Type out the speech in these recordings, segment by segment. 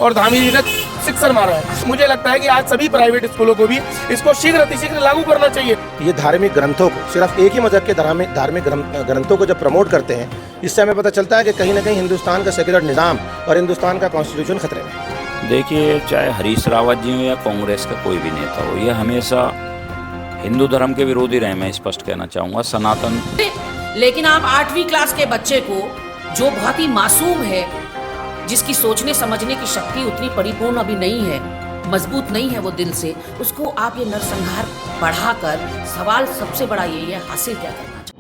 और धामी जी ने सिक्सर मारा है। मुझे लगता है कि आज सभी प्राइवेट स्कूलों को भी इसको शीघ्र अतिशीघ्र लागू करना चाहिए। ये धार्मिक ग्रंथों को, सिर्फ एक ही मजहब के धार्मिक ग्रंथों को जब प्रमोट करते हैं, इससे हमें पता चलता है कि कहीं ना कहीं हिंदुस्तान का सेक्युलर निज़ाम और हिंदुस्तान का कॉन्स्टिट्यूशन खतरे में है। देखिए, चाहे हरीश रावत जी हो या कांग्रेस का कोई भी नेता हो, ये हमेशा हिंदू धर्म के विरोधी रहे। मैं स्पष्ट कहना चाहूँगा सनातन। लेकिन आप 8वीं क्लास के बच्चे को, जो बहुत ही मासूम है, जिसकी सोचने समझने की शक्ति उतनी परिपूर्ण अभी नहीं है, मजबूत नहीं है वो दिल से, उसको आप ये नरसंहार बढ़ाकर, सवाल सबसे बड़ा यही है, हासिल क्या करना चाहिए।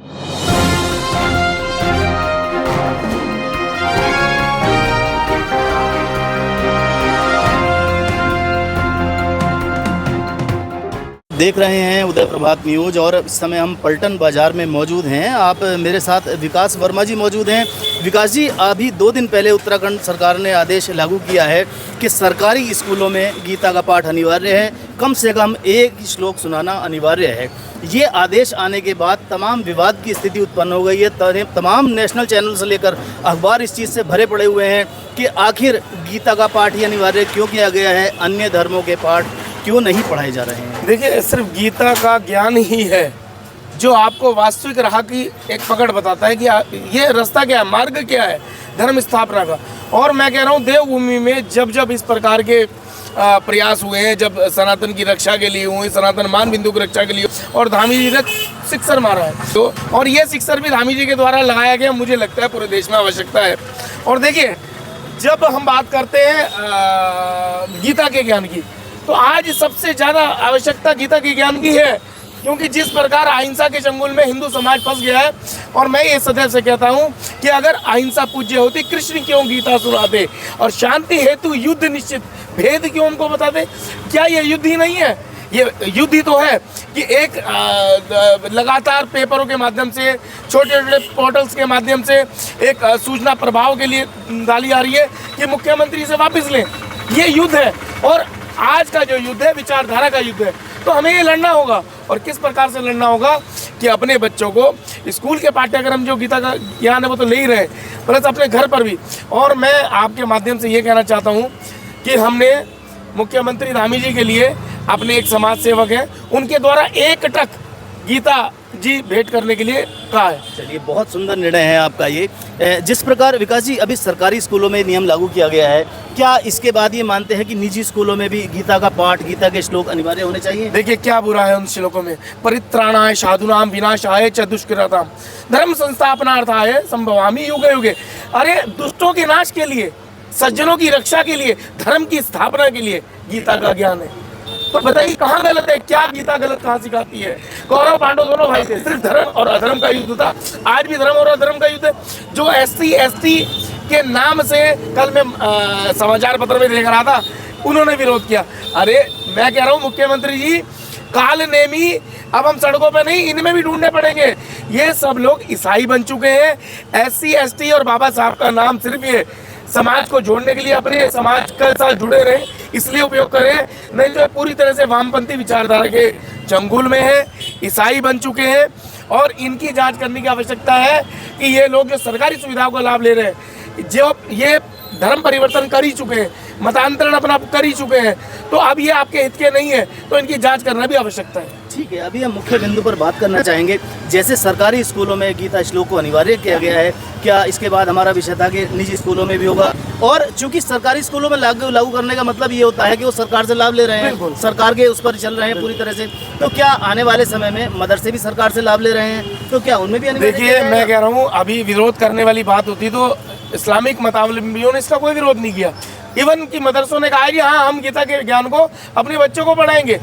देख रहे हैं उदय प्रभात न्यूज़ और इस समय हम पलटन बाज़ार में मौजूद हैं। आप मेरे साथ विकास वर्मा जी मौजूद हैं। विकास जी, अभी 2 दिन पहले उत्तराखंड सरकार ने आदेश लागू किया है कि सरकारी स्कूलों में गीता का पाठ अनिवार्य है, कम से कम एक श्लोक सुनाना अनिवार्य है। ये आदेश आने के बाद तमाम विवाद की स्थिति उत्पन्न हो गई है। तमाम नेशनल चैनल से लेकर अखबार इस चीज़ से भरे पड़े हुए हैं कि आखिर गीता का पाठ ही अनिवार्य क्यों किया गया है, अन्य धर्मों के पाठ क्यों नहीं पढ़ाए जा रहे हैं। देखिए, सिर्फ गीता का ज्ञान ही है जो आपको वास्तविक राह की एक पकड़ बताता है कि ये रास्ता क्या है, मार्ग क्या है धर्म स्थापना का। और मैं कह रहा हूँ, देवभूमि में जब इस प्रकार के प्रयास हुए हैं, जब सनातन की रक्षा के लिए हुए, सनातन मान बिंदु की रक्षा के लिए, और धामी जी ने सिक्सर मारा है, तो और ये सिक्सर भी धामी जी के द्वारा लगाया गया, मुझे लगता है पूरे देश में आवश्यकता है। और देखिए, जब हम बात करते हैं गीता के ज्ञान की, तो आज सबसे ज़्यादा आवश्यकता गीता के ज्ञान की है, क्योंकि जिस प्रकार अहिंसा के चंगुल में हिंदू समाज फंस गया है। और मैं ये सदैव से कहता हूँ कि अगर अहिंसा पूज्य होती, कृष्ण क्यों गीता सुनाते, और शांति हेतु युद्ध निश्चित, भेद क्यों हमको बताते। क्या ये युद्ध ही नहीं है? ये युद्ध ही तो है कि एक लगातार पेपरों के माध्यम से, छोटे छोटे पोर्टल्स के माध्यम से एक सूचना प्रभाव के लिए डाली आ रही है कि मुख्यमंत्री से वापस लें। ये युद्ध है, और आज का जो युद्ध है विचारधारा का युद्ध है। तो हमें ये लड़ना होगा, और किस प्रकार से लड़ना होगा कि अपने बच्चों को स्कूल के पाठ्यक्रम जो गीता का ज्ञान है वो तो ले ही रहे, प्लस अपने घर पर भी। और मैं आपके माध्यम से ये कहना चाहता हूँ कि हमने मुख्यमंत्री धामी जी के लिए, अपने एक समाज सेवक हैं, उनके द्वारा 1 टक गीता जी भेंट करने के लिए कहा है। चलिए, बहुत सुंदर निर्णय है आपका ये। जिस प्रकार विकास जी अभी सरकारी स्कूलों में नियम लागू किया गया है, क्या इसके बाद ये मानते हैं कि निजी स्कूलों में भी गीता का पाठ, गीता के श्लोक अनिवार्य होने चाहिए? देखिए, क्या बुरा है उन श्लोकों में? परित्राणाय साधूनां विनाशाय च दुष्कृतां धर्म संस्थापनार्थाय संभवामि युगे युगे। अरे, दुष्टों के नाश के लिए, सज्जनों की रक्षा के लिए, धर्म की स्थापना के लिए गीता का ज्ञान है। तो बताइए कहाँ गलत है? क्या गीता गलत कहाँ सिखाती है? कौरव पांडव दोनों भाई थे, सिर्फ धर्म और अधर्म का युद्ध था। आज भी धर्म और अधर्म का युद्ध है। जो SC/ST के नाम से, कल मैं समाचार पत्र में देख रहा था, उन्होंने विरोध किया। अरे, मैं कह रहा हूँ मुख्यमंत्री जी, काल नेमी अब हम सड़कों पे नहीं, इनमें भी ढूंढने पड़ेंगे। ये सब लोग ईसाई बन चुके हैं। SC/ST और बाबा साहब का नाम सिर्फ ये समाज को जोड़ने के लिए, अपने समाज के साथ जुड़े रहे, इसलिए उपयोग करें, नहीं तो पूरी तरह से वामपंथी विचारधारा के चंगुल में है, ईसाई बन चुके हैं। और इनकी जांच करने की आवश्यकता है कि ये लोग जो सरकारी सुविधाओं का लाभ ले रहे हैं, जो ये धर्म परिवर्तन कर ही चुके हैं, मतांतरण अपना कर ही चुके हैं, तो अब ये आपके हित के नहीं है, तो इनकी जांच करना भी आवश्यकता है। ठीक है, अभी हम मुख्य बिंदु पर बात करना चाहेंगे। जैसे सरकारी स्कूलों में गीता श्लोक को अनिवार्य किया गया है, क्या इसके बाद हमारा विषय था कि निजी स्कूलों में भी होगा? और चूंकि सरकारी स्कूलों में लागू करने का मतलब ये होता है कि वो सरकार से लाभ ले रहे हैं, सरकार के उस पर चल रहे हैं पूरी तरह से, तो क्या आने वाले समय में मदरसे भी सरकार से लाभ ले रहे हैं, तो क्या उनमें भी? देखिए, मैं कह रहा हूँ, अभी विरोध करने वाली बात होती तो इस्लामिक मतावलंबियों ने इसका कोई विरोध नहीं किया। इवन की मदरसों ने कहा है कि हाँ, हम गीता के ज्ञान को अपने बच्चों को पढ़ाएंगे।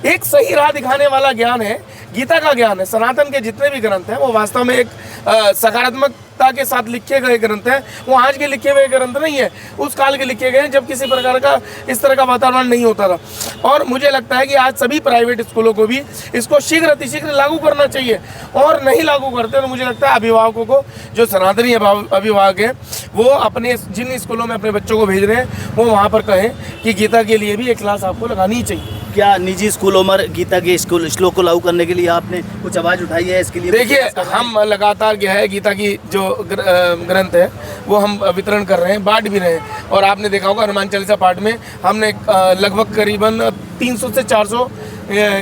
एक सही राह दिखाने वाला ज्ञान है, गीता का ज्ञान है। सनातन के जितने भी ग्रंथ हैं वो वास्तव में एक सकारात्मकता के साथ लिखे गए ग्रंथ हैं। वो आज के लिखे हुए ग्रंथ नहीं है, उस काल के लिखे गए हैं जब किसी प्रकार का इस तरह का वातावरण नहीं होता था। और मुझे लगता है कि आज सभी प्राइवेट स्कूलों को भी इसको शीघ्र अतिशीघ्र लागू करना चाहिए। और नहीं लागू करते तो मुझे लगता है अभिभावकों को, जो सनातनी अभिभावक हैं, वो अपने जिन स्कूलों में अपने बच्चों को भेज रहे हैं, वो वहाँ पर कहें कि गीता के लिए भी एक क्लास आपको लगानी ही चाहिए। क्या निजी स्कूलों में गीता के श्लोक को लागू करने के लिए आपने कुछ आवाज़ उठाई है? इसके लिए देखिए, हम लगातार क्या है, गीता की जो ग्रंथ है वो हम वितरण कर रहे हैं, बांट भी रहे हैं। और आपने देखा होगा हनुमान चालीसा पाठ में हमने लगभग करीबन 300 से 400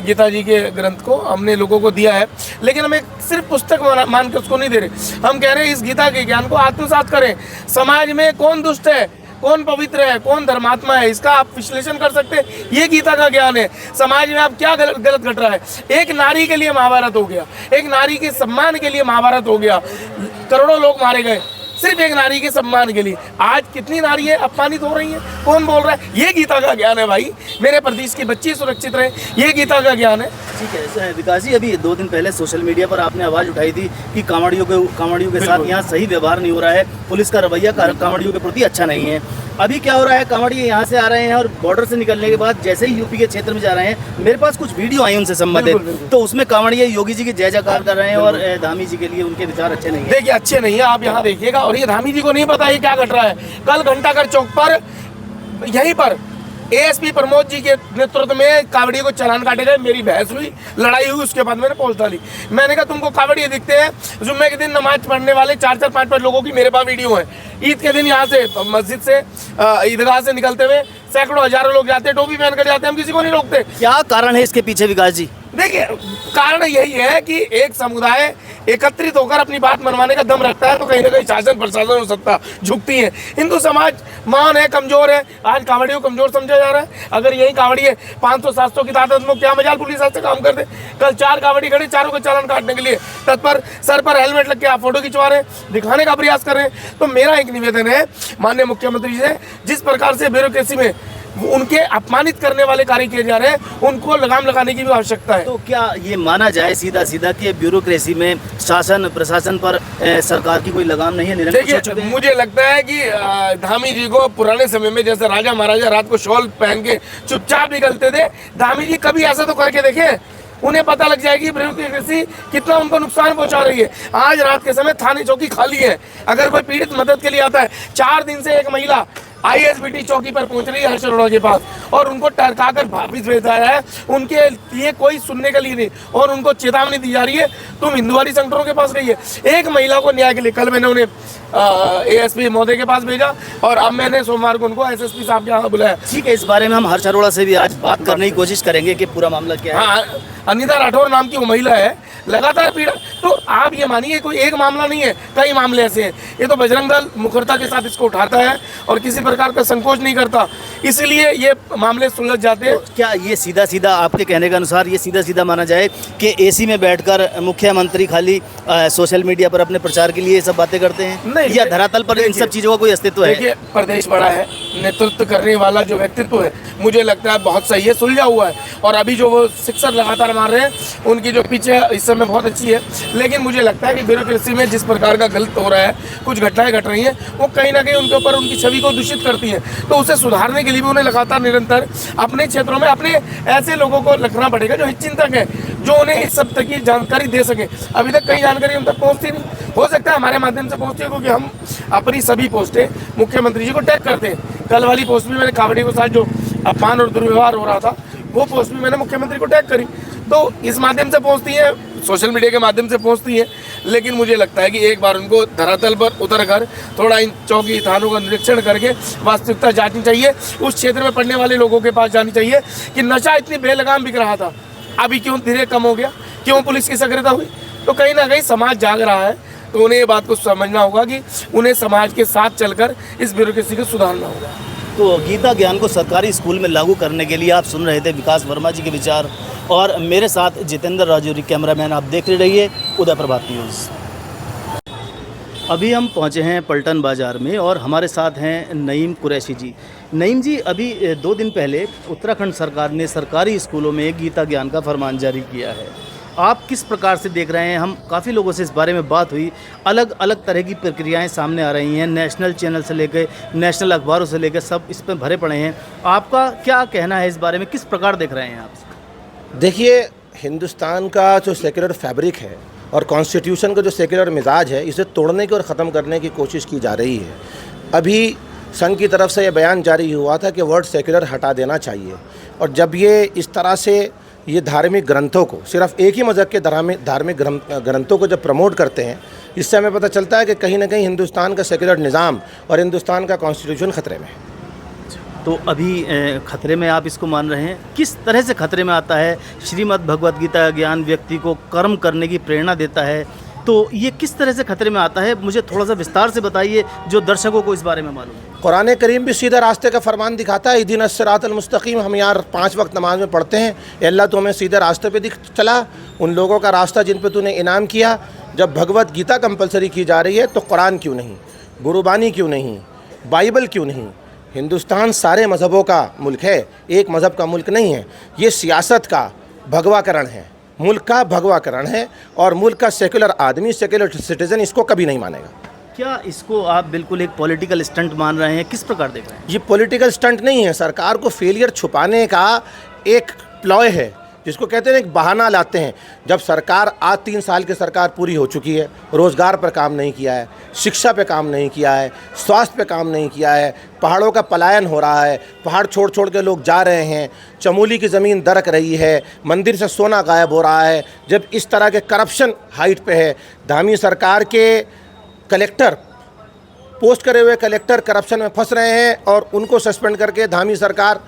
गीता जी के ग्रंथ को हमने लोगों को दिया है। लेकिन हम एक सिर्फ पुस्तक मान के उसको नहीं दे रहे, हम कह रहे हैं इस गीता के ज्ञान को आत्मसात करें। समाज में कौन दुष्ट है, कौन पवित्र है, कौन धर्मात्मा है, इसका आप विश्लेषण कर सकते हैं। ये गीता का ज्ञान है। समाज में आप क्या गलत घट रहा है। एक नारी के लिए महाभारत हो गया, एक नारी के सम्मान के लिए महाभारत हो गया, करोड़ों लोग मारे गए सिर्फ एक नारी के सम्मान के लिए। आज कितनी नारी है अपमानित हो रही है, कौन बोल रहा है? ये गीता का ज्ञान है भाई। मेरे प्रदेश के बच्चे सुरक्षित रहे, ये गीता का ज्ञान है। ठीक है विकास जी, अभी 2 दिन पहले सोशल मीडिया पर आपने आवाज़ उठाई थी कि कांवड़ियों के साथ यहाँ सही व्यवहार नहीं हो रहा है, पुलिस का रवैया कांवड़ियों के प्रति अच्छा नहीं है। अभी क्या हो रहा है, कांवड़िए यहाँ से आ रहे हैं और बॉर्डर से निकलने के बाद जैसे ही यूपी के क्षेत्र में जा रहे हैं, मेरे पास कुछ वीडियो आई उनसे संबंधित, तो उसमें कांवड़िए योगी जी की जय जयकार कर रहे हैं और धामी जी के लिए उनके विचार अच्छे नहीं है। देखिए, अच्छे नहीं है, आप यहाँ देखिएगा। और ये धामी जी को नहीं पता ये क्या घट रहा है। कल घंटाघर चौक पर यहीं पर एएसपी प्रमोद जी के नेतृत्व में कावड़ियों को चालान काटे गए। मेरी बहस हुई, लड़ाई हुई, उसके बाद मैंने पोस्ट डाली। मैंने कहा तुमको कावड़िए दिखते हैं, जुम्मे के दिन नमाज पढ़ने वाले 4-4, 5-5 लोगों की मेरे पास वीडियो है। ईद के दिन यहाँ से मस्जिद से ईदगाह से निकलते हुए सैकड़ों हजारों लोग जाते हैं, टोपी पहन कर जाते हैं, हम किसी को नहीं रोकते। क्या कारण है इसके पीछे विकास जी? देखिए, कारण यही है कि एक समुदाय एकत्रित होकर अपनी बात मनवाने का दम रखता है तो कहीं ना कहीं शासन प्रशासन और सत्ता झुकती है। हिंदू समाज महान है, कमजोर है। आज कावड़ियों को कमजोर समझा जा रहा है। अगर यही कावड़िए 500-700 की तादाद में, क्या मजाल पुलिस ऐसे काम कर दे। कल 4 कावड़ी खड़े, चारों को चालान काटने के लिए तत्पर, सर पर हेलमेट लग के आप फोटो खिंचवा रहे हैं, दिखाने का प्रयास कर रहे हैं। तो मेरा एक निवेदन है माननीय मुख्यमंत्री जी से, जिस प्रकार से ब्यूरोक्रेसी में उनके अपमानित करने वाले कार्य किए जा रहे हैं, उनको लगाम लगाने की भी आवश्यकता है। तो क्या ये माना जाए सीधा सीधा कि ब्यूरोक्रेसी में शासन प्रशासन पर सरकार की कोई लगाम नहीं है? देखिए, मुझे लगता है कि धामी जी को पुराने समय में जैसे राजा महाराजा रात को शॉल पहन के चुपचाप निकलते थे, धामी जी कभी ऐसा तो करके देखे। उन्हें पता लग जाएगी ब्यूरोक्रेसी कितना उनको नुकसान पहुंचा रही है। आज रात के समय थाने चौकी खाली है। अगर कोई पीड़ित मदद के लिए आता है, 4 दिन से एक महिला ISBT चौकी पर पहुंच रही है हर्ष अरोड़ा के पास, और उनको टरकाकर वापिस भेजा है। उनके लिए कोई सुनने के लिए नहीं, और उनको चेतावनी दी जा रही है तुम हिंदुवाड़ी संगठनों के पास गई है। एक महिला को न्याय के लिए कल मैंने उन्हें ASP महोदय के पास भेजा, और अब मैंने सोमवार को उनको SSP साहब के यहाँ बुलाया। ठीक है, इस बारे में हम हर्ष अरोड़ा से भी आज बात करने की कोशिश करेंगे कि पूरा मामला क्या है। हाँ, अनिता राठौर नाम की वो महिला है, लगातार पीड़ा। तो आप ये मानिए कोई एक मामला नहीं है, कई मामले ऐसे हैं। ये तो बजरंग दल मुखरता के साथ इसको उठाता है और किसी प्रकार का संकोच नहीं करता, इसलिए ये मामले सुलझ जाते हैं। तो क्या ये सीधा सीधा आपके कहने के अनुसार ये सीधा सीधा माना जाए कि AC में बैठकर मुख्यमंत्री खाली सोशल मीडिया पर अपने प्रचार के लिए ये सब बातें करते हैं? नहीं, या धरातल पर इन सब चीज़ों का कोई अस्तित्व है? देखिए, प्रदेश बड़ा है, नेतृत्व करने वाला जो व्यक्तित्व है मुझे लगता है बहुत सही है, सुलझा हुआ है। और अभी जो वो शिक्षक लगातार मार रहे हैं, उनकी जो पीछे इस समय बहुत अच्छी है। लेकिन मुझे लगता है कि ब्यूरोक्रेसी में जिस प्रकार का गलत हो रहा है, कुछ घटनाएं घट रही हैं, वो कहीं ना कहीं उनके ऊपर उनकी छवि को दूषित करती हैं। तो उसे सुधारने के लिए भी उन्हें लगातार निरंतर अपने क्षेत्रों में अपने ऐसे लोगों को रखना पड़ेगा जो हितचिंतक है, जो उन्हें इस सब तक की जानकारी दे सके। अभी तक कई जानकारी उन तक पहुँचती नहीं, हो सकता है हमारे माध्यम से पहुँचे, क्योंकि हम अपनी सभी पोस्टें मुख्यमंत्री जी को टैग करते हैं। कल वाली पोस्ट भी मैंने कावड़ी के साथ जो अपमान और दुर्व्यवहार हो रहा था, वो पोस्ट भी मैंने मुख्यमंत्री को टैग करी। तो इस माध्यम से पहुंचती है, सोशल मीडिया के माध्यम से पहुंचती है। लेकिन मुझे लगता है कि एक बार उनको धरातल पर उतर कर थोड़ा इन चौकी थानों का निरीक्षण करके वास्तविकता जांचनी चाहिए। उस क्षेत्र में पढ़ने वाले लोगों के पास जानी चाहिए कि नशा इतनी बेलगाम बिक रहा था, अभी क्यों धीरे कम हो गया, क्यों पुलिस की सक्रियता हुई। तो कहीं ना कहीं समाज जाग रहा है, तो उन्हें ये बात को समझना होगा कि उन्हें समाज के साथ चलकर इस ब्यूरोक्रेसी को सुधारना होगा। तो गीता ज्ञान को सरकारी स्कूल में लागू करने के लिए आप सुन रहे थे विकास वर्मा जी के विचार, और मेरे साथ जितेंद्र राजौरी कैमरामैन। आप देख रहिए उदय प्रभात न्यूज़। अभी हम पहुंचे हैं पलटन बाज़ार में और हमारे साथ हैं नईम कुरैशी जी। नईम जी, अभी 2 दिन पहले उत्तराखंड सरकार ने सरकारी स्कूलों में गीता ज्ञान का फरमान जारी किया है। आप किस प्रकार से देख रहे हैं? हम काफ़ी लोगों से इस बारे में बात हुई, अलग अलग तरह की प्रक्रियाएं सामने आ रही हैं, नेशनल चैनल से लेकर नेशनल अखबारों से लेकर सब इस पर भरे पड़े हैं। आपका क्या कहना है इस बारे में, किस प्रकार देख रहे हैं आप? देखिए, हिंदुस्तान का जो सेक्युलर फैब्रिक है और कॉन्स्टिट्यूशन का जो सेक्युलर मिजाज है, इसे तोड़ने की और ख़त्म करने की कोशिश की जा रही है। अभी संघ की तरफ से ये बयान जारी हुआ था कि वर्ड सेक्युलर हटा देना चाहिए। और जब ये इस तरह से ये धार्मिक ग्रंथों को, सिर्फ एक ही मज़हब के धार्मिक ग्रंथों को जब प्रमोट करते हैं, इससे हमें पता चलता है कि कहीं ना कहीं हिंदुस्तान का सेक्युलर निज़ाम और हिंदुस्तान का कॉन्स्टिट्यूशन ख़तरे में है। तो अभी खतरे में आप इसको मान रहे हैं, किस तरह से खतरे में आता है? श्रीमद् भगवद गीता का ज्ञान व्यक्ति को कर्म करने की प्रेरणा देता है, तो ये किस तरह से खतरे में आता है? मुझे थोड़ा सा विस्तार से बताइए, जो दर्शकों को इस बारे में मालूम है। कुरान करीम भी सीधे रास्ते का फरमान दिखाता है, इहदिना सिरातल मुस्तकीम। हम यार 5 वक्त नमाज में पढ़ते हैं, अल्लाह तो हमें सीधे रास्ते पे दिख चला, उन लोगों का रास्ता जिन पे तूने इनाम किया। जब भगवत गीता कंपलसरी की जा रही है तो कुरान क्यों नहीं, गुरुबानी क्यों नहीं, बाइबल क्यों नहीं? हिंदुस्तान सारे मज़हबों का मुल्क है, एक मज़हब का मुल्क नहीं है। ये सियासत का भगवाकरण है, मुल्क का भगवाकरण है, और मुल्क का सेकुलर आदमी, सेकुलर सिटीज़न इसको कभी नहीं मानेगा। क्या इसको आप बिल्कुल एक पॉलिटिकल स्टंट मान रहे हैं? किस प्रकार देख रहे हैं? ये पॉलिटिकल स्टंट नहीं है, सरकार को फेलियर छुपाने का एक प्लॉय है, जिसको कहते हैं एक बहाना लाते हैं। जब सरकार आज 3 साल की सरकार पूरी हो चुकी है, रोज़गार पर काम नहीं किया है, शिक्षा पे काम नहीं किया है, स्वास्थ्य पे काम नहीं किया है, पहाड़ों का पलायन हो रहा है, पहाड़ छोड़ छोड़ के लोग जा रहे हैं, चमोली की ज़मीन दरक रही है, मंदिर से सोना गायब हो रहा है। जब इस तरह के करप्शन हाइट पे है, धामी सरकार के कलेक्टर, पोस्ट करे हुए कलेक्टर करप्शन में फंस रहे हैं और उनको सस्पेंड करके धामी सरकार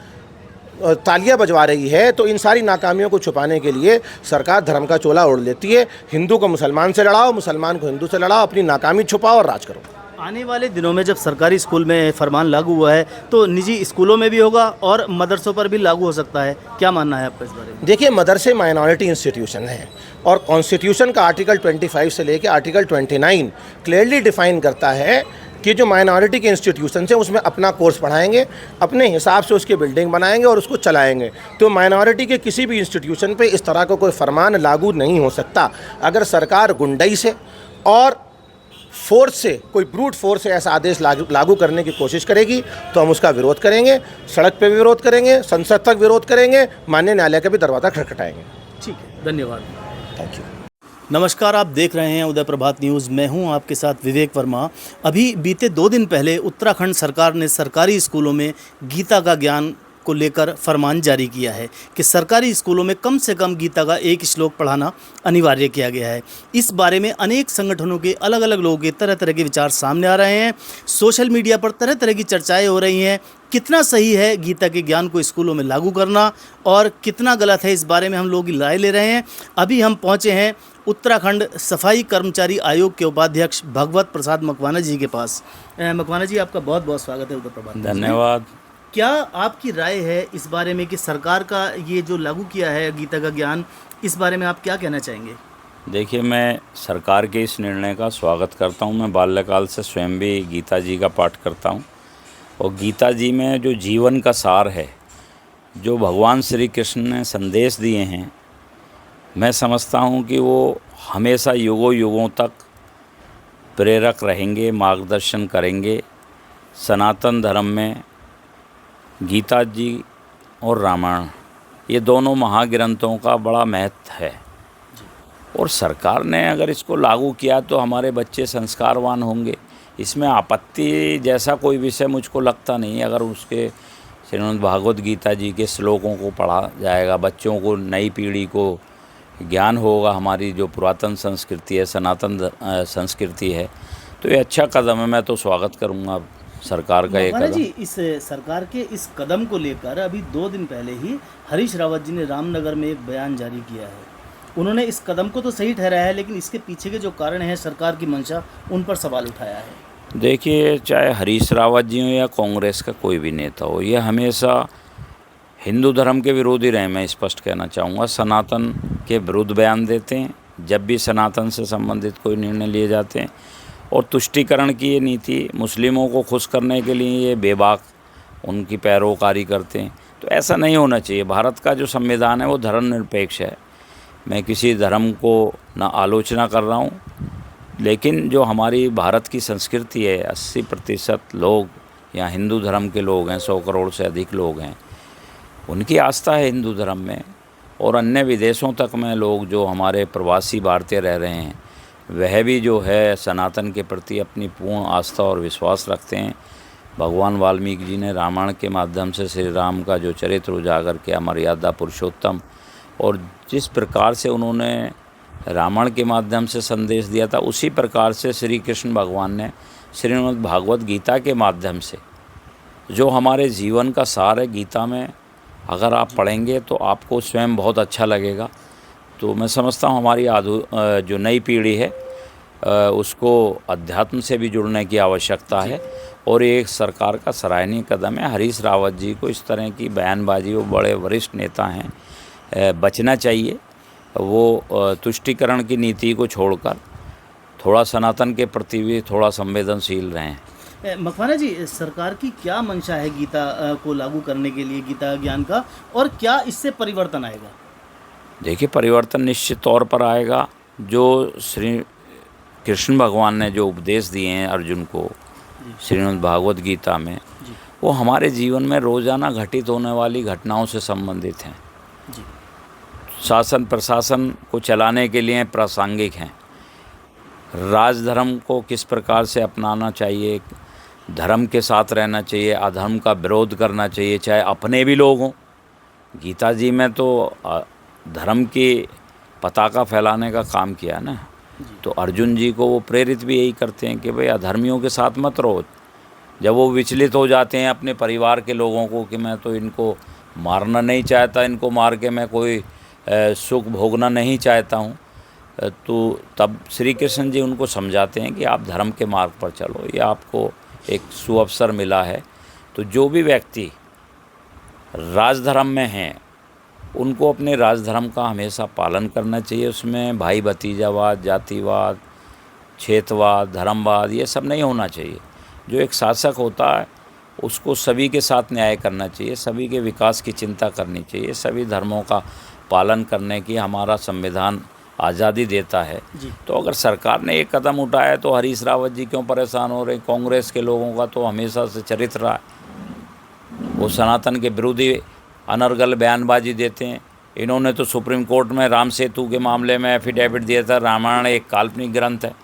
तालियां बजवा रही है, तो इन सारी नाकामियों को छुपाने के लिए सरकार धर्म का चोला ओढ़ लेती है। हिंदू को मुसलमान से लड़ाओ, मुसलमान को हिंदू से लड़ाओ, अपनी नाकामी छुपाओ और राज करो। आने वाले दिनों में जब सरकारी स्कूल में फरमान लागू हुआ है, तो निजी स्कूलों में भी होगा और मदरसों पर भी लागू हो सकता है। क्या मानना है आपका इस बारे में? देखिए, मदरसे माइनॉरिटी इंस्टीट्यूशन है और कॉन्स्टिट्यूशन का आर्टिकल 25 से लेकर आर्टिकल 29 क्लियरली डिफाइन करता है कि जो माइनॉरिटी के इंस्टीट्यूशन हैं उसमें अपना कोर्स पढ़ाएंगे, अपने हिसाब से उसकी बिल्डिंग बनाएंगे और उसको चलाएंगे। तो माइनॉरिटी के किसी भी इंस्टीट्यूशन पे इस तरह का कोई फरमान लागू नहीं हो सकता। अगर सरकार गुंडई से और फोर्स से, कोई ब्रूट फोर्स से ऐसा आदेश लागू करने की कोशिश करेगी तो हम उसका विरोध करेंगे, सड़क पे भी विरोध करेंगे, संसद तक विरोध करेंगे, माननीय न्यायालय का भी दरवाज़ा खटखटाएंगे। ठीक है, धन्यवाद। Thank you. नमस्कार, आप देख रहे हैं उदय प्रभात न्यूज़। मैं हूं आपके साथ विवेक वर्मा। अभी बीते 2 दिन पहले उत्तराखंड सरकार ने सरकारी स्कूलों में गीता का ज्ञान को लेकर फरमान जारी किया है कि सरकारी स्कूलों में कम से कम गीता का एक श्लोक पढ़ाना अनिवार्य किया गया है। इस बारे में अनेक संगठनों के अलग अलग लोगों के तरह तरह के विचार सामने आ रहे हैं। सोशल मीडिया पर तरह तरह की चर्चाएं हो रही हैं। कितना सही है गीता के ज्ञान को स्कूलों में लागू करना और कितना गलत है, इस बारे में हम लोग राय ले रहे हैं। अभी हम पहुँचे हैं उत्तराखंड सफाई कर्मचारी आयोग के उपाध्यक्ष भगवत प्रसाद मकवाना जी के पास। मकवाना जी, आपका बहुत बहुत स्वागत है उदय प्रभात। धन्यवाद। क्या आपकी राय है इस बारे में कि सरकार का ये जो लागू किया है गीता का ज्ञान, इस बारे में आप क्या कहना चाहेंगे? देखिए, मैं सरकार के इस निर्णय का स्वागत करता हूं। मैं बाल्यकाल से स्वयं भी गीता जी का पाठ करता हूं और गीता जी में जो जीवन का सार है, जो भगवान श्री कृष्ण ने संदेश दिए हैं, मैं समझता हूं कि वो हमेशा युगों युगों तक प्रेरक रहेंगे, मार्गदर्शन करेंगे। सनातन धर्म में गीता जी और रामायण, ये दोनों महाग्रंथों का बड़ा महत्व है और सरकार ने अगर इसको लागू किया तो हमारे बच्चे संस्कारवान होंगे। इसमें आपत्ति जैसा कोई विषय मुझको लगता नहीं। अगर उसके श्रीमद् भागवत गीता जी के श्लोकों को पढ़ा जाएगा, बच्चों को, नई पीढ़ी को ज्ञान होगा, हमारी जो पुरातन संस्कृति है, सनातन संस्कृति है, तो ये अच्छा कदम है। मैं तो स्वागत करूँगा सरकार का एक कदम। जी, इस सरकार के इस कदम को लेकर अभी 2 दिन पहले ही हरीश रावत जी ने रामनगर में एक बयान जारी किया है। उन्होंने इस कदम को तो सही ठहराया है, लेकिन इसके पीछे के जो कारण हैं, सरकार की मंशा, उन पर सवाल उठाया है। देखिए, चाहे हरीश रावत जी हो या कांग्रेस का कोई भी नेता हो, ये हमेशा हिंदू धर्म के विरोधी रहे। मैं स्पष्ट कहना चाहूँगा, सनातन के विरुद्ध बयान देते हैं जब भी सनातन से संबंधित कोई निर्णय लिए जाते हैं, और तुष्टीकरण की ये नीति, मुस्लिमों को खुश करने के लिए ये बेबाक उनकी पैरोकारी करते हैं। तो ऐसा नहीं होना चाहिए। भारत का जो संविधान है वो धर्मनिरपेक्ष है। मैं किसी धर्म को ना आलोचना कर रहा हूँ, लेकिन जो हमारी भारत की संस्कृति है, 80% लोग यहाँ हिंदू धर्म के लोग हैं, 100 करोड़ से अधिक लोग हैं, उनकी आस्था है हिंदू धर्म में। और अन्य विदेशों तक में लोग जो हमारे प्रवासी भारतीय रह रहे हैं, वह भी जो है सनातन के प्रति अपनी पूर्ण आस्था और विश्वास रखते हैं। भगवान वाल्मीकि जी ने रामायण के माध्यम से श्री राम का जो चरित्र उजागर किया, मर्यादा पुरुषोत्तम, और जिस प्रकार से उन्होंने रामायण के माध्यम से संदेश दिया था, उसी प्रकार से श्री कृष्ण भगवान ने श्रीमद् भागवत गीता के माध्यम से जो हमारे जीवन का सार है, गीता में अगर आप पढ़ेंगे तो आपको स्वयं बहुत अच्छा लगेगा। तो मैं समझता हूँ हमारी जो नई पीढ़ी है उसको अध्यात्म से भी जुड़ने की आवश्यकता है, और ये एक सरकार का सराहनीय कदम है। हरीश रावत जी को इस तरह की बयानबाजी, वो बड़े वरिष्ठ नेता हैं, बचना चाहिए। वो तुष्टीकरण की नीति को छोड़कर थोड़ा सनातन के प्रति भी थोड़ा संवेदनशील रहें। मकवाना जी, सरकार की क्या मंशा है गीता को लागू करने के लिए, गीता ज्ञान का, और क्या इससे परिवर्तन आएगा? देखिए, परिवर्तन निश्चित तौर पर आएगा। जो श्री कृष्ण भगवान ने जो उपदेश दिए हैं अर्जुन को श्रीमद् भागवत गीता में, वो हमारे जीवन में रोज़ाना घटित होने वाली घटनाओं से संबंधित हैं। शासन प्रशासन को चलाने के लिए प्रासंगिक हैं। राजधर्म को किस प्रकार से अपनाना चाहिए, धर्म के साथ रहना चाहिए, अधर्म का विरोध करना चाहिए, चाहे अपने भी लोग हों। गीता जी में तो धर्म की पताका फैलाने का काम किया ना, तो अर्जुन जी को वो प्रेरित भी यही करते हैं कि भाई अधर्मियों के साथ मत रहो। जब वो विचलित हो जाते हैं अपने परिवार के लोगों को कि मैं तो इनको मारना नहीं चाहता, इनको मार के मैं कोई सुख भोगना नहीं चाहता हूँ, तो तब श्री कृष्ण जी उनको समझाते हैं कि आप धर्म के मार्ग पर चलो, ये आपको एक सुअवसर मिला है। तो जो भी व्यक्ति राजधर्म में हैं उनको अपने राजधर्म का हमेशा पालन करना चाहिए। उसमें भाई भतीजावाद, जातिवाद, क्षेत्रवाद, धर्मवाद, ये सब नहीं होना चाहिए। जो एक शासक होता है उसको सभी के साथ न्याय करना चाहिए, सभी के विकास की चिंता करनी चाहिए, सभी धर्मों का पालन करने की हमारा संविधान आज़ादी देता है। तो अगर सरकार ने एक कदम उठाया तो हरीश रावत जी क्यों परेशान हो रहे? कांग्रेस के लोगों का तो हमेशा से चरित्र रहा है, वो सनातन के विरोधी अनर्गल बयानबाजी देते हैं। इन्होंने तो सुप्रीम कोर्ट में राम सेतु के मामले में एफिडेविट दिया था, रामायण एक काल्पनिक ग्रंथ है।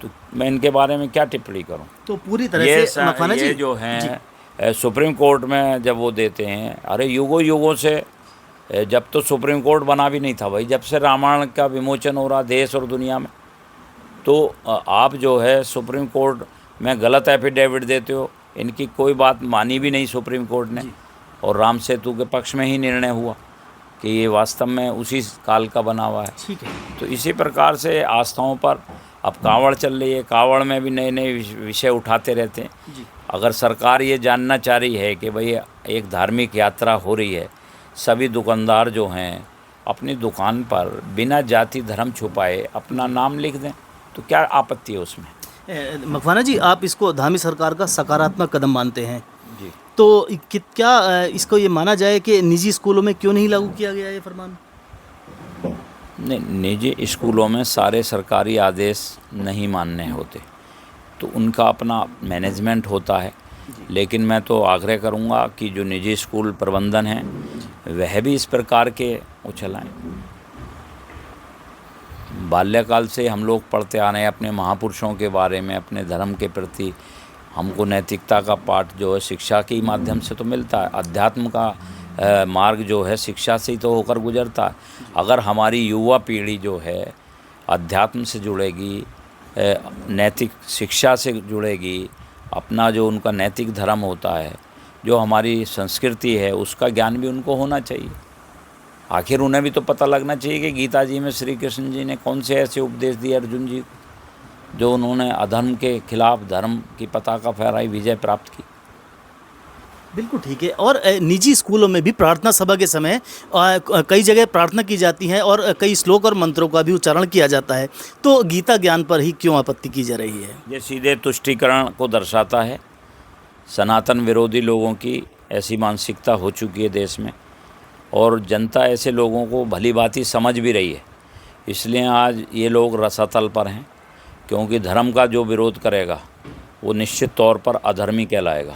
तो मैं इनके बारे में क्या टिप्पणी करूं? तो पूरी तरह से मकवाना जी, ये जो हैं सुप्रीम कोर्ट में जब वो देते हैं, अरे युगों युगों से, जब तो सुप्रीम कोर्ट बना भी नहीं था भाई, जब से रामायण का विमोचन हो रहा देश और दुनिया में, तो आप जो है सुप्रीम कोर्ट में गलत एफिडेविट देते हो। इनकी कोई बात मानी भी नहीं सुप्रीम कोर्ट ने, और राम सेतु के पक्ष में ही निर्णय हुआ कि ये वास्तव में उसी काल का बना हुआ है। ठीक है। तो इसी प्रकार से आस्थाओं पर अब कांवड़ चल रही है, कांवड़ में भी नए नए विषय उठाते रहते हैं। अगर सरकार ये जानना चाह रही है कि भाई एक धार्मिक यात्रा हो रही है, सभी दुकानदार जो हैं अपनी दुकान पर बिना जाति धर्म छुपाए अपना नाम लिख दें, तो क्या आपत्ति है उसमें? मकवाना जी, आप इसको धामी सरकार का सकारात्मक कदम मानते हैं जी। तो क्या इसको ये माना जाए कि निजी स्कूलों में क्यों नहीं लागू किया गया ये फरमान? नहीं, निजी स्कूलों में सारे सरकारी आदेश नहीं मानने होते, तो उनका अपना मैनेजमेंट होता है। लेकिन मैं तो आग्रह करूंगा कि जो निजी स्कूल प्रबंधन है वह भी इस प्रकार के उछलाएं। बाल्यकाल से हम लोग पढ़ते आ रहे हैं अपने महापुरुषों के बारे में, अपने धर्म के प्रति हमको नैतिकता का पाठ जो है शिक्षा के माध्यम से तो मिलता है। अध्यात्म का मार्ग जो है शिक्षा से ही तो होकर गुजरता है। अगर हमारी युवा पीढ़ी जो है अध्यात्म से जुड़ेगी, नैतिक शिक्षा से जुड़ेगी, अपना जो उनका नैतिक धर्म होता है, जो हमारी संस्कृति है, उसका ज्ञान भी उनको होना चाहिए। आखिर उन्हें भी तो पता लगना चाहिए कि गीता जी में श्री कृष्ण जी ने कौन से ऐसे उपदेश दिए अर्जुन जी को जो उन्होंने अधर्म के खिलाफ धर्म की पताका फहराई, विजय प्राप्त की। बिल्कुल ठीक है। और निजी स्कूलों में भी प्रार्थना सभा के समय कई जगह प्रार्थना की जाती है और कई श्लोक और मंत्रों का भी उच्चारण किया जाता है, तो गीता ज्ञान पर ही क्यों आपत्ति की जा रही है? ये सीधे तुष्टीकरण को दर्शाता है। सनातन विरोधी लोगों की ऐसी मानसिकता हो चुकी है देश में, और जनता ऐसे लोगों को भली भांति समझ भी रही है। इसलिए आज ये लोग रसातल पर हैं, क्योंकि धर्म का जो विरोध करेगा वो निश्चित तौर पर अधर्मी कहलाएगा।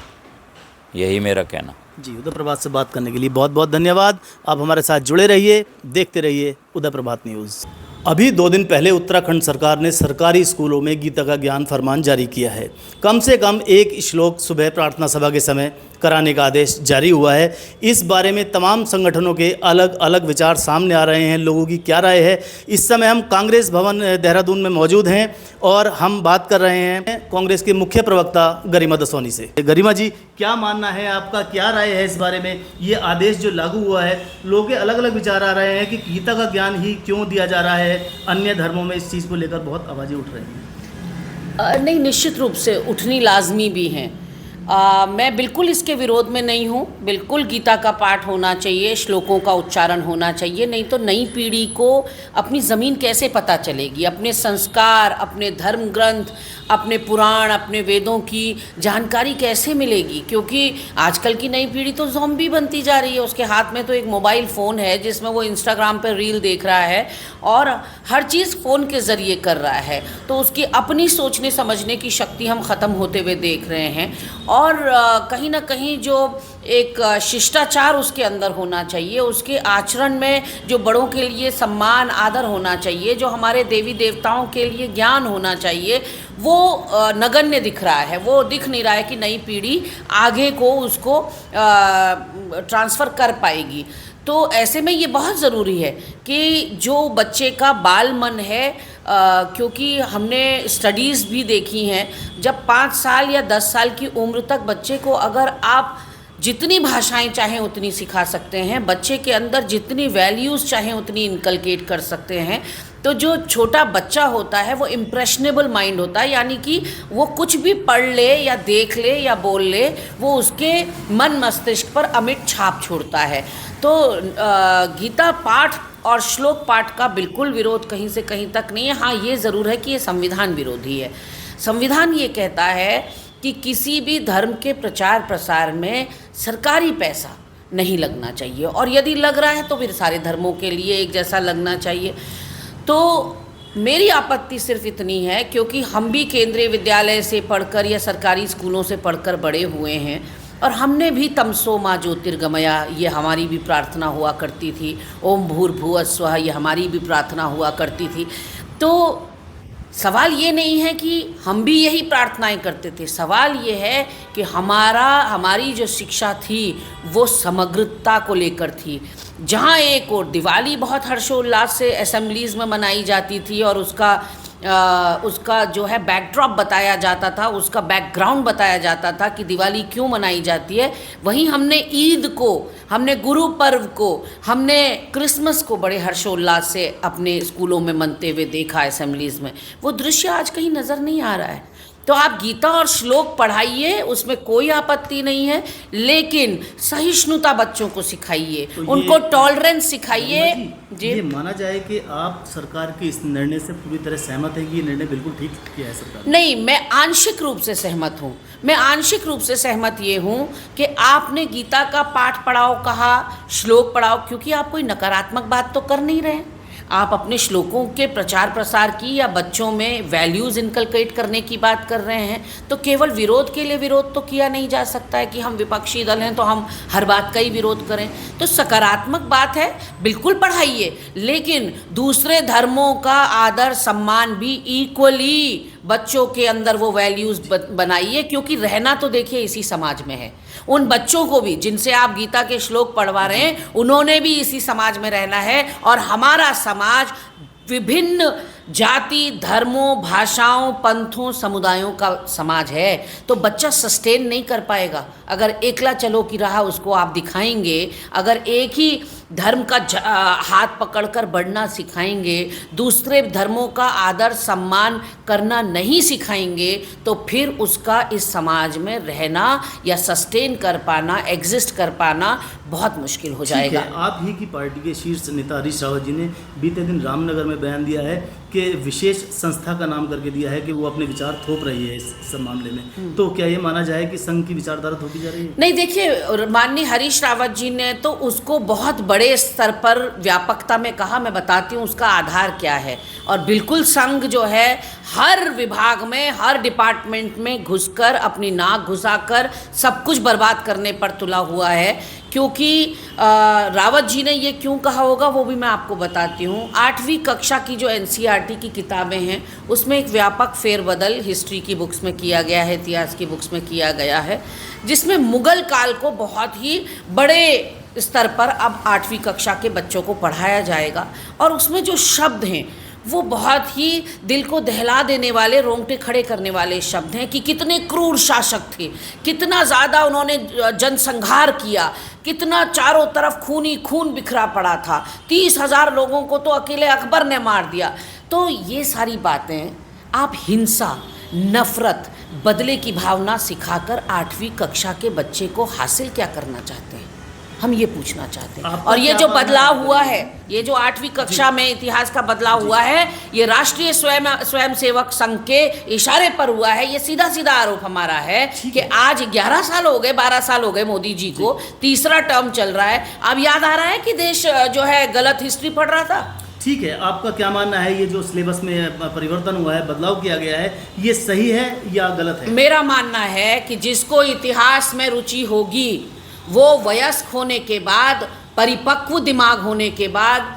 यही मेरा कहना। जी, उदय प्रभात से बात करने के लिए बहुत बहुत धन्यवाद। आप हमारे साथ जुड़े रहिए, देखते रहिए उदय प्रभात न्यूज़। अभी 2 दिन पहले उत्तराखंड सरकार ने सरकारी स्कूलों में गीता का ज्ञान फरमान जारी किया है। कम से कम एक श्लोक सुबह प्रार्थना सभा के समय कराने का आदेश जारी हुआ है। इस बारे में तमाम संगठनों के अलग अलग विचार सामने आ रहे हैं, लोगों की क्या राय है। इस समय हम कांग्रेस भवन देहरादून में मौजूद हैं और हम बात कर रहे हैं कांग्रेस के मुख्य प्रवक्ता गरिमा दसोनी से। गरिमा जी, क्या मानना है आपका, क्या राय है इस बारे में? ये आदेश जो लागू हुआ है, लोगों के अलग अलग विचार आ रहे हैं कि गीता का ज्ञान ही क्यों दिया जा रहा है। अन्य धर्मों में इस चीज़ को लेकर बहुत आवाज़ें उठ रही हैं। नहीं, निश्चित रूप से उठनी लाजमी भी हैं। मैं बिल्कुल इसके विरोध में नहीं हूँ। बिल्कुल गीता का पाठ होना चाहिए, श्लोकों का उच्चारण होना चाहिए, नहीं तो नई पीढ़ी को अपनी ज़मीन कैसे पता चलेगी, अपने संस्कार, अपने धर्म ग्रंथ, अपने पुराण, अपने वेदों की जानकारी कैसे मिलेगी। क्योंकि आजकल की नई पीढ़ी तो ज़ॉम्बी बनती जा रही है। उसके हाथ में तो एक मोबाइल फ़ोन है जिसमें वो इंस्टाग्राम पर रील देख रहा है और हर चीज़ फ़ोन के ज़रिए कर रहा है, तो उसकी अपनी सोचने समझने की शक्ति हम ख़त्म होते हुए देख रहे हैं। और कहीं ना कहीं जो एक शिष्टाचार उसके अंदर होना चाहिए, उसके आचरण में जो बड़ों के लिए सम्मान आदर होना चाहिए, जो हमारे देवी देवताओं के लिए ज्ञान होना चाहिए, वो नगण्य दिख रहा है। वो दिख नहीं रहा है कि नई पीढ़ी आगे को उसको ट्रांसफ़र कर पाएगी। तो ऐसे में ये बहुत ज़रूरी है कि जो बच्चे का बाल मन है, क्योंकि हमने स्टडीज़ भी देखी हैं, जब 5 साल या 10 साल की उम्र तक बच्चे को अगर आप जितनी भाषाएं चाहें उतनी सिखा सकते हैं, बच्चे के अंदर जितनी वैल्यूज़ चाहें उतनी इनकलकेट कर सकते हैं, तो जो छोटा बच्चा होता है वो इम्प्रेशनेबल माइंड होता है, यानी कि वो कुछ भी पढ़ ले या देख ले या बोल ले, वो उसके मन मस्तिष्क पर अमिट छाप छोड़ता है। तो गीता पाठ और श्लोक पाठ का बिल्कुल विरोध कहीं से कहीं तक नहीं है। हाँ, ये ज़रूर है कि ये संविधान विरोधी है। संविधान ये कहता है कि किसी भी धर्म के प्रचार प्रसार में सरकारी पैसा नहीं लगना चाहिए, और यदि लग रहा है तो फिर सारे धर्मों के लिए एक जैसा लगना चाहिए। तो मेरी आपत्ति सिर्फ इतनी है, क्योंकि हम भी केंद्रीय विद्यालय से पढ़कर या सरकारी स्कूलों से पढ़कर बड़े हुए हैं, और हमने भी तमसो माँ ज्योतिर्गमया, ये हमारी भी प्रार्थना हुआ करती थी। ओम भूर्भुवः स्वः, ये हमारी भी प्रार्थना हुआ करती थी। तो सवाल ये नहीं है कि हम भी यही प्रार्थनाएं करते थे, सवाल ये है कि हमारी जो शिक्षा थी वो समग्रता को लेकर थी। जहाँ एक और दिवाली बहुत हर्षोल्लास से असेंबलीज़ में मनाई जाती थी और उसका जो है बैकड्रॉप बताया जाता था, उसका बैकग्राउंड बताया जाता था कि दिवाली क्यों मनाई जाती है, वहीं हमने ईद को, हमने गुरु पर्व को, हमने क्रिसमस को बड़े हर्षोल्लास से अपने स्कूलों में मनते हुए देखा असेंबलीज़ में। वो दृश्य आज कहीं नज़र नहीं आ रहा है। तो आप गीता और श्लोक पढ़ाइए, उसमें कोई आपत्ति नहीं है, लेकिन सहिष्णुता बच्चों को सिखाइए, तो उनको टॉलरेंस सिखाइए। जी, ये माना जाए कि आप सरकार के इस निर्णय से पूरी तरह सहमत हैं कि ये निर्णय बिल्कुल ठीक किया है सरकार ने? नहीं, मैं आंशिक रूप से सहमत हूँ। मैं आंशिक रूप से सहमत ये हूँ कि आपने गीता का पाठ पढ़ाओ कहा, श्लोक पढ़ाओ, क्योंकि आप कोई नकारात्मक बात तो कर नहीं रहे। आप अपने श्लोकों के प्रचार प्रसार की या बच्चों में वैल्यूज़ इनकलकेट करने की बात कर रहे हैं। तो केवल विरोध के लिए विरोध तो किया नहीं जा सकता है कि हम विपक्षी दल हैं तो हम हर बात का ही विरोध करें। तो सकारात्मक बात है, बिल्कुल पढ़ाइए, लेकिन दूसरे धर्मों का आदर सम्मान भी इक्वली बच्चों के अंदर वो वैल्यूज़ बनाइए, क्योंकि रहना तो देखिए इसी समाज में है। उन बच्चों को भी जिनसे आप गीता के श्लोक पढ़वा रहे हैं, उन्होंने भी इसी समाज में रहना है, और हमारा समाज विभिन्न जाति, धर्मों, भाषाओं, पंथों, समुदायों का समाज है। तो बच्चा सस्टेन नहीं कर पाएगा अगर एकला चलो की राह उसको आप दिखाएंगे, अगर एक ही धर्म का हाथ पकड़कर बढ़ना सिखाएंगे, दूसरे धर्मों का आदर सम्मान करना नहीं सिखाएंगे, तो फिर उसका इस समाज में रहना या सस्टेन कर पाना, एग्जिस्ट कर पाना बहुत मुश्किल हो जाएगा। आप ही की पार्टी के शीर्ष नेता हरीश रावत जी ने बीते दिन रामनगर में बयान दिया है कि विशेष संस्था का नाम करके दिया है कि वो अपने विचार थोप रही है इस सब मामले में। तो क्या ये माना जाए कि संघ की विचारधारा थोपी जा रही है? नहीं, देखिए, माननीय हरीश रावत जी ने तो उसको बहुत बड़े स्तर पर व्यापकता में कहा। मैं बताती हूँ उसका आधार क्या है। और बिल्कुल संघ जो है हर विभाग में, हर डिपार्टमेंट में घुसकर, अपनी नाक घुसाकर सब कुछ बर्बाद करने पर तुला हुआ है, क्योंकि रावत जी ने ये क्यों कहा होगा वो भी मैं आपको बताती हूँ। 8वीं कक्षा की जो एनसीईआरटी की किताबें हैं उसमें एक व्यापक फेरबदल हिस्ट्री की बुक्स में किया गया है, इतिहास की बुक्स में किया गया है, जिसमें मुग़ल काल को बहुत ही बड़े स्तर पर अब 8वीं कक्षा के बच्चों को पढ़ाया जाएगा। और उसमें जो शब्द हैं वो बहुत ही दिल को दहला देने वाले, रोंगटे खड़े करने वाले शब्द हैं कि कितने क्रूर शासक थे, कितना ज़्यादा उन्होंने जनसंहार किया, कितना चारों तरफ खून ही खून बिखरा पड़ा था, 30,000 लोगों को तो अकेले अकबर ने मार दिया। तो ये सारी बातें आप हिंसा, नफ़रत, बदले की भावना सिखाकर 8वीं कक्षा के बच्चे को हासिल क्या करना चाहते हैं, हम ये पूछना चाहते हैं। और ये जो बदलाव हुआ है, ये जो 8वीं कक्षा में इतिहास का बदलाव हुआ है, ये राष्ट्रीय स्वयंसेवक संघ के इशारे पर हुआ है। ये सीधा सीधा आरोप हमारा है कि आज 11 साल हो गए, 12 साल हो गए मोदी जी को, तीसरा टर्म चल रहा है, अब याद आ रहा है कि देश जो है गलत हिस्ट्री पढ़ रहा था। ठीक है, आपका क्या मानना है, ये जो सिलेबस में परिवर्तन हुआ है, बदलाव किया गया है, ये सही है या गलत है? मेरा मानना है कि जिसको इतिहास में रुचि होगी वो वयस्क होने के बाद, परिपक्व दिमाग होने के बाद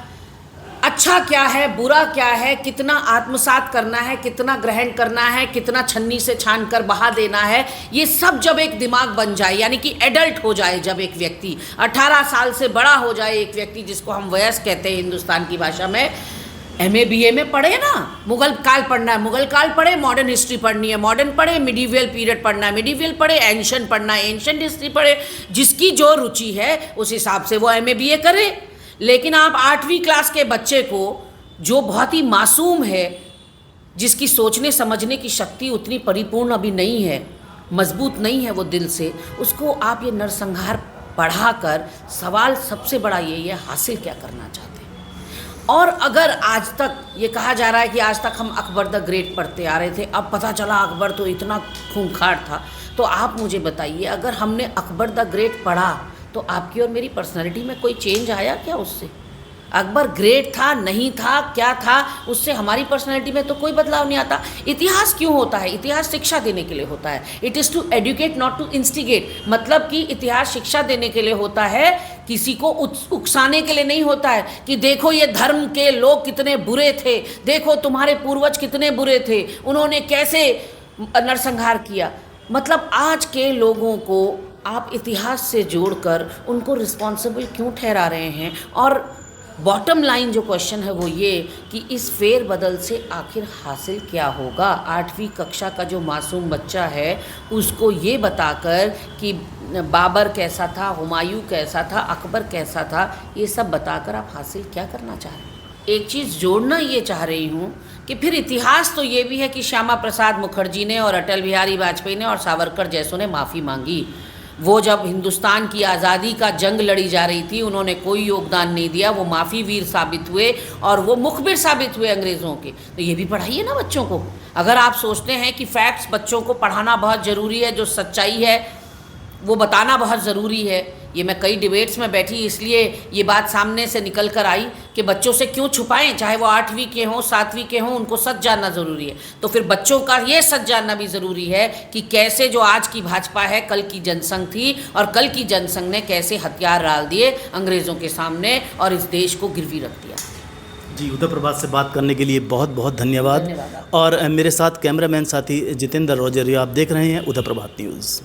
अच्छा क्या है, बुरा क्या है, कितना आत्मसात करना है, कितना ग्रहण करना है, कितना छन्नी से छान कर बहा देना है, ये सब जब एक दिमाग बन जाए, यानी कि एडल्ट हो जाए, जब एक व्यक्ति 18 साल से बड़ा हो जाए, एक व्यक्ति जिसको हम वयस्क कहते हैं हिंदुस्तान की भाषा में, MA BA में पढ़े ना, मुगल काल पढ़ना है मुगल काल पढ़े, मॉडर्न हिस्ट्री पढ़नी है मॉडर्न पढ़े, मिडीवियल पीरियड पढ़ना है मिडीवियल पढ़े, एंशिएंट पढ़ना है एंशिएंट हिस्ट्री पढ़े, जिसकी जो रुचि है उस हिसाब से वो MA BA करे। लेकिन आप 8वीं क्लास के बच्चे को, जो बहुत ही मासूम है, जिसकी सोचने समझने की शक्ति उतनी परिपूर्ण अभी नहीं है, मजबूत नहीं है वो दिल से, उसको आप ये नरसंहार पढ़ाकर, सवाल सबसे बड़ा ये हासिल क्या करना चाहते हैं। और अगर आज तक ये कहा जा रहा है कि आज तक हम अकबर द ग्रेट पढ़ते आ रहे थे, अब पता चला अकबर तो इतना खूंखार था, तो आप मुझे बताइए, अगर हमने अकबर द ग्रेट पढ़ा तो आपकी और मेरी पर्सनालिटी में कोई चेंज आया क्या उससे? अकबर ग्रेट था, नहीं था, क्या था, उससे हमारी पर्सनैलिटी में तो कोई बदलाव नहीं आता। इतिहास क्यों होता है? इतिहास शिक्षा देने के लिए होता है। It is to educate not to instigate. मतलब कि इतिहास शिक्षा देने के लिए होता है, किसी को उकसाने के लिए नहीं होता है कि देखो ये धर्म के लोग कितने बुरे थे, देखो तुम्हारे पूर्वज कितने बुरे थे, उन्होंने कैसे नरसंहार किया। मतलब आज के लोगों को आप इतिहास से जोड़कर उनको रिस्पॉन्सिबल क्यों ठहरा रहे हैं? और बॉटम लाइन जो क्वेश्चन है वो ये कि इस फेर बदल से आखिर हासिल क्या होगा? 8वीं कक्षा का जो मासूम बच्चा है उसको ये बताकर कि बाबर कैसा था, हुमायूं कैसा था, अकबर कैसा था, ये सब बताकर आप हासिल क्या करना चाह रहे हैं? एक चीज़ जोड़ना ये चाह रही हूँ कि फिर इतिहास तो ये भी है कि श्यामा प्रसाद मुखर्जी ने और अटल बिहारी वाजपेयी ने और सावरकर जैसों ने माफ़ी मांगी। वो जब हिंदुस्तान की आज़ादी का जंग लड़ी जा रही थी, उन्होंने कोई योगदान नहीं दिया, वो माफ़ी वीर साबित हुए और वो मुखबिर साबित हुए अंग्रेज़ों के। तो ये भी पढ़ाइए ना बच्चों को। अगर आप सोचते हैं कि फैक्ट्स बच्चों को पढ़ाना बहुत ज़रूरी है, जो सच्चाई है वो बताना बहुत ज़रूरी है, ये मैं कई डिबेट्स में बैठी इसलिए ये बात सामने से निकल कर आई कि बच्चों से क्यों छुपाएं, चाहे वो 8वीं के हों 7वीं के हों, उनको सच जानना ज़रूरी है। तो फिर बच्चों का ये सच जानना भी ज़रूरी है कि कैसे जो आज की भाजपा है कल की जनसंघ थी, और कल की जनसंघ ने कैसे हथियार डाल दिए अंग्रेज़ों के सामने और इस देश को गिरवी रख दिया। जी, उदय प्रभात से बात करने के लिए बहुत बहुत धन्यवाद। और मेरे साथ कैमरामैन साथी जितेंद्र रोजरिया, आप देख रहे हैं उदय प्रभात न्यूज़।